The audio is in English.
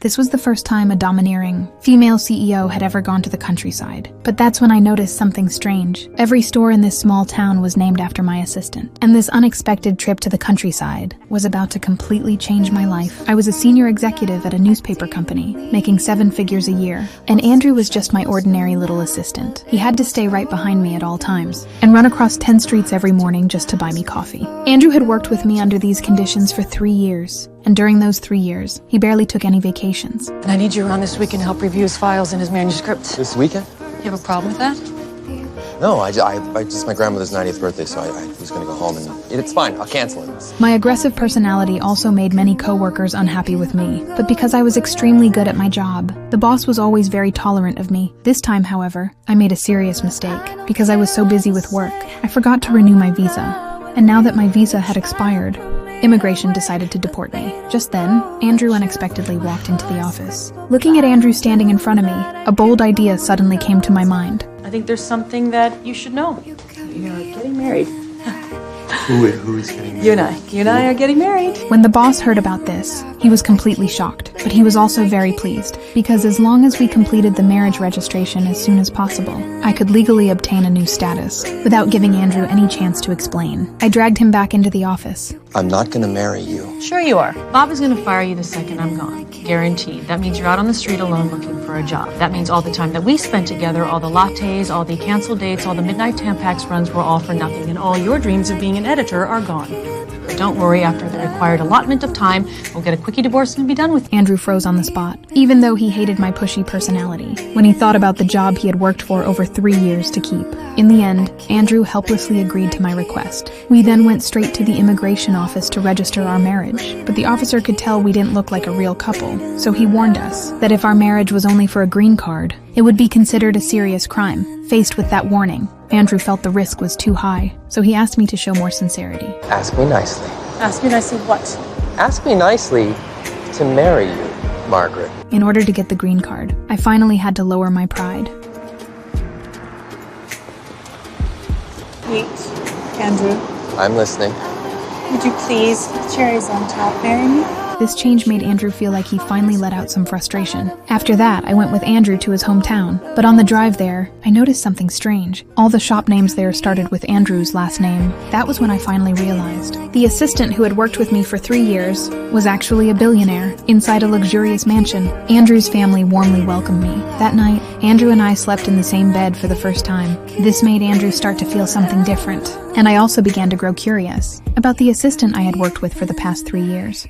This was the first time a domineering female CEO had ever gone to the countryside. But that's when I noticed something strange. Every store in this small town was named after my assistant. And this unexpected trip to the countryside was about to completely change my life. I was a senior executive at a newspaper company, making 7 figures a year. And Andrew was just my ordinary little assistant. He had to stay right behind me at all times and run across 10 streets every morning just to buy me coffee. Andrew had worked with me under these conditions for 3 years. And during those 3 years, he barely took any vacations. And I need you around this weekend to help review his files and his manuscripts. This weekend? You have a problem with that? No, it's my grandmother's 90th birthday, so I was going to go home and it's fine. I'll cancel it. My aggressive personality also made many coworkers unhappy with me, but because I was extremely good at my job, the boss was always very tolerant of me. This time, however, I made a serious mistake. Because I was so busy with work, I forgot to renew my visa. And now that my visa had expired, immigration decided to deport me. Just then, Andrew unexpectedly walked into the office. Looking at Andrew standing in front of me, a bold idea suddenly came to my mind. I think there's something that you should know. You're getting married. Who is getting married? You and I are getting married. When the boss heard about this, he was completely shocked, but he was also very pleased, because as long as we completed the marriage registration as soon as possible, I could legally obtain a new status, without giving Andrew any chance to explain. I dragged him back into the office. I'm not going to marry you. Sure you are. Bob is going to fire you the second I'm gone. Guaranteed. That means you're out on the street alone looking for a job. That means all the time that we spent together, all the lattes, all the canceled dates, all the midnight Tampax runs were all for nothing, and all your dreams of being an editor are gone. But don't worry, after the required allotment of time, we'll get a quickie divorce and be done with it. Andrew froze on the spot, even though he hated my pushy personality, when he thought about the job he had worked for over 3 years to keep. In the end, Andrew helplessly agreed to my request. We then went straight to the immigration office to register our marriage, but the officer could tell we didn't look like a real couple, so he warned us that if our marriage was only for a green card, it would be considered a serious crime. Faced with that warning, Andrew felt the risk was too high, so he asked me to show more sincerity. Ask me nicely. Ask me nicely what? Ask me nicely to marry you, Margaret. In order to get the green card, I finally had to lower my pride. Wait, Andrew, I'm listening. would you please, cherries on top, marry me? This change made Andrew feel like he finally let out some frustration. After that, I went with Andrew to his hometown, but on the drive there, I noticed something strange. All the shop names there started with Andrew's last name. That was when I finally realized. The assistant who had worked with me for 3 years was actually a billionaire inside a luxurious mansion. Andrew's family warmly welcomed me. That night, Andrew and I slept in the same bed for the first time. This made Andrew start to feel something different, and I also began to grow curious about the assistant I had worked with for the past 3 years.